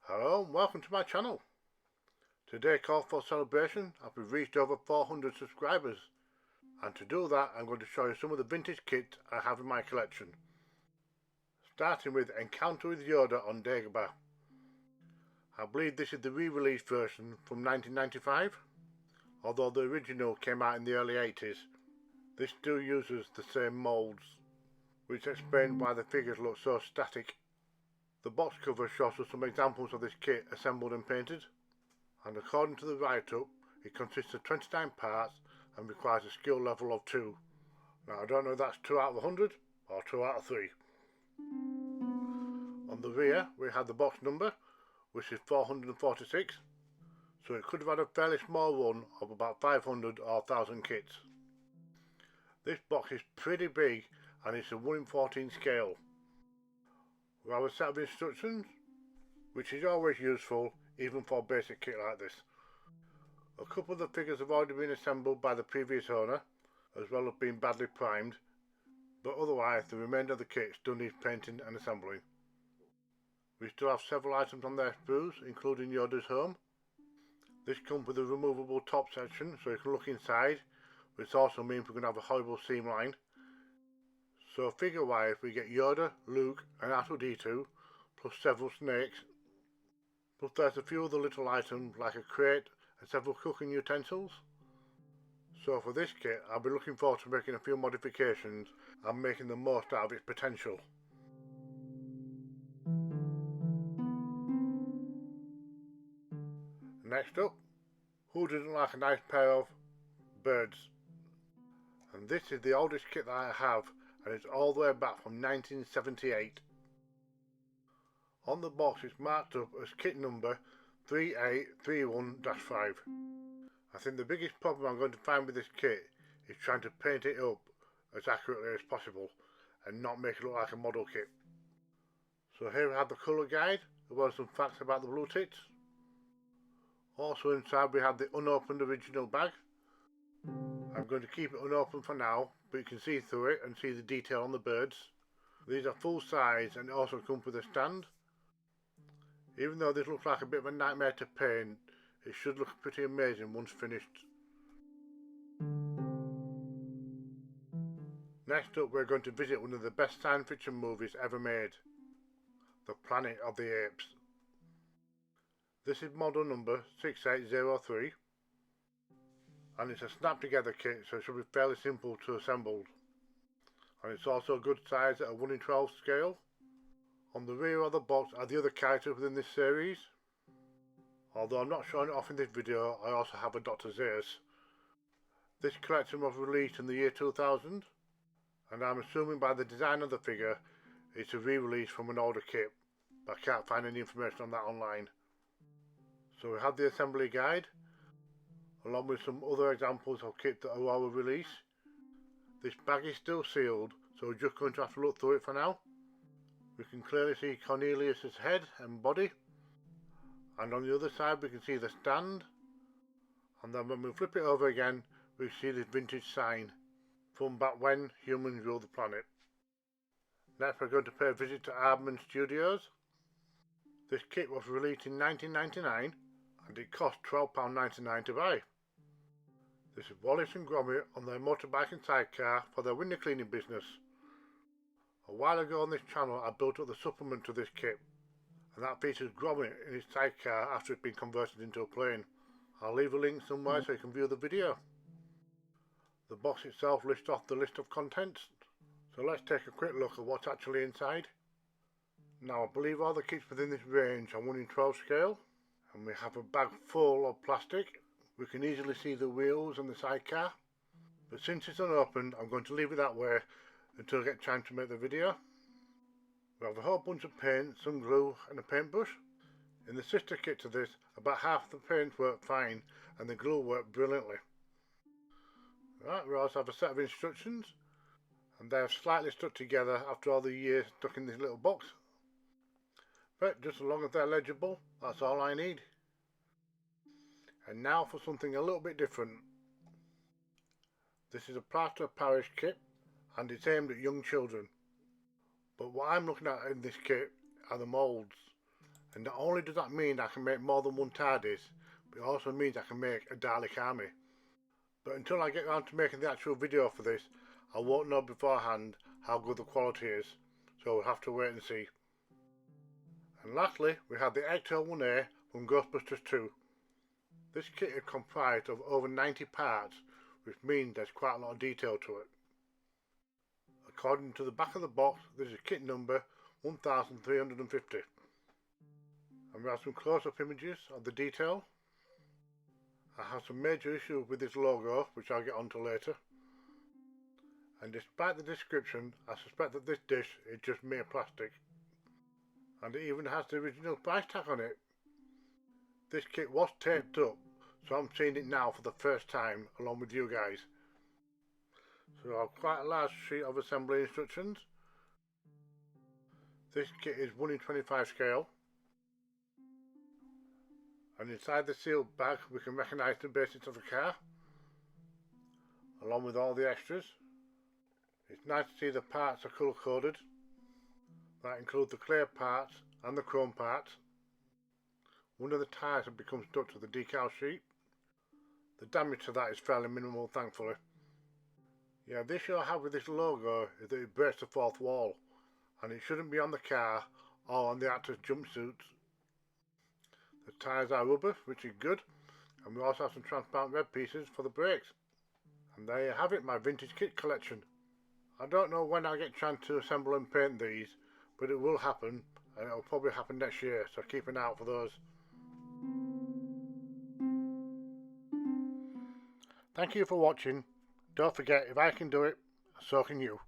Hello and welcome to my channel. Today called for celebration as we've reached over 400 subscribers, and to do that I'm going to show you some of the vintage kits I have in my collection. Starting with Encounter with Yoda on Dagobah. I believe this is the re-release version from 1995, although the original came out in the early 80s. This still uses the same moulds, which explains why the figures look so static. The box cover shows us some examples of this kit assembled and painted, and according to the write-up it consists of 29 parts and requires a skill level of 2. Now I don't know if that's 2 out of 100 or 2 out of 3. On the rear we have the box number, which is 446, so it could have had a fairly small run of about 500 or 1000 kits. This box is pretty big and it's a 1 in 14 scale. We have a set of instructions, which is always useful even for a basic kit like this. A couple of the figures have already been assembled by the previous owner, as well as being badly primed, but otherwise the remainder of the kit still needs painting and assembling. We still have several items on their sprues, including Yoda's home. This comes with a removable top section so you can look inside, which also means we're going to have a horrible seam line. So figure wise we get Yoda, Luke and R2-D2 plus several snakes, plus there's a few other little items like a crate and several cooking utensils. So for this kit I'll be looking forward to making a few modifications and making the most out of its potential. Next up, who doesn't like a nice pair of birds? And this is the oldest kit that I have, and it's all the way back from 1978. On the box it's marked up as kit number 3831-5. I think the biggest problem I'm going to find with this kit is trying to paint it up as accurately as possible and not make it look like a model kit. So here we have the colour guide, as well as some facts about the blue tits. Also inside we have the unopened original bag. I'm going to keep it unopened for now, but you can see through it and see the detail on the birds. These are full size and also come with a stand. Even though this looks like a bit of a nightmare to paint, it should look pretty amazing once finished. Next up we're going to visit one of the best science fiction movies ever made, The Planet of the Apes. This is model number 6803. And it's a snap together kit, so it should be fairly simple to assemble. And it's also a good size at a 1 in 12 scale. On the rear of the box are the other characters within this series. Although I'm not showing it off in this video, I also have a Dr. Zaius. This collection was released in the year 2000, and I'm assuming by the design of the figure it's a re-release from an older kit, but I can't find any information on that online. So we have the assembly guide, along with some other examples of kit that are all released. This bag is still sealed, so we're just going to have to look through it for now. We can clearly see Cornelius's head and body, and on the other side we can see the stand, and then when we flip it over again we see this vintage sign from back when humans ruled the planet. Next we're going to pay a visit to Aardman Studios. This kit was released in 1999 and it cost £12.99 to buy. This is Wallace and Gromit on their motorbike and sidecar for their window cleaning business. A while ago on this channel I built up the supplement to this kit, and that features Gromit in his sidecar after it's been converted into a plane. I'll leave a link somewhere so you can view the video. The box itself lists off the list of contents, so let's take a quick look at what's actually inside. Now I believe all the kits within this range are 1 in 12 scale, and we have a bag full of plastic. We can easily see the wheels and the sidecar, but since it's unopened I'm going to leave it that way until I get time to make the video. We have a whole bunch of paint, some glue and a paintbrush. In the sister kit to this, about half the paint worked fine and the glue worked brilliantly. Right, we also have a set of instructions, and they have slightly stuck together after all the years stuck in this little box. But just as long as they're legible, that's all I need. And now for something a little bit different. This is a plaster of Paris kit, and it's aimed at young children. But what I'm looking at in this kit are the moulds, And not only does that mean I can make more than one TARDIS, but it also means I can make a Dalek army. But until I get around to making the actual video for this, I won't know beforehand how good the quality is, so we'll have to wait and see. And lastly, we have the Ecto 1A from Ghostbusters 2. This kit is comprised of over 90 parts, which means there's quite a lot of detail to it. According to the back of the box, this is kit number 1350. And we have some close-up images of the detail. I have some major issues with this logo, which I'll get onto later. And despite the description, I suspect that this dish is just mere plastic. And it even has the original price tag on it. This kit was taped up, so I'm seeing it now for the first time along with you guys. So I have quite a large sheet of assembly instructions. This kit is 1:25 scale. And inside the sealed bag we can recognise the basics of the car, along with all the extras. It's nice to see the parts are colour coded. That includes the clear parts and the chrome parts. One of the tyres has become stuck to the decal sheet. The damage to that is fairly minimal, thankfully. Yeah, the issue I have with this logo is that it breaks the fourth wall, and it shouldn't be on the car or on the actors' jumpsuits. The tyres are rubber, which is good, and we also have some transparent red pieces for the brakes. And there you have it, my vintage kit collection. I don't know when I'll get a chance to assemble and paint these, but it will happen, and it will probably happen next year, so keep an eye out for those. Thank you for watching. Don't forget, if I can do it, so can you.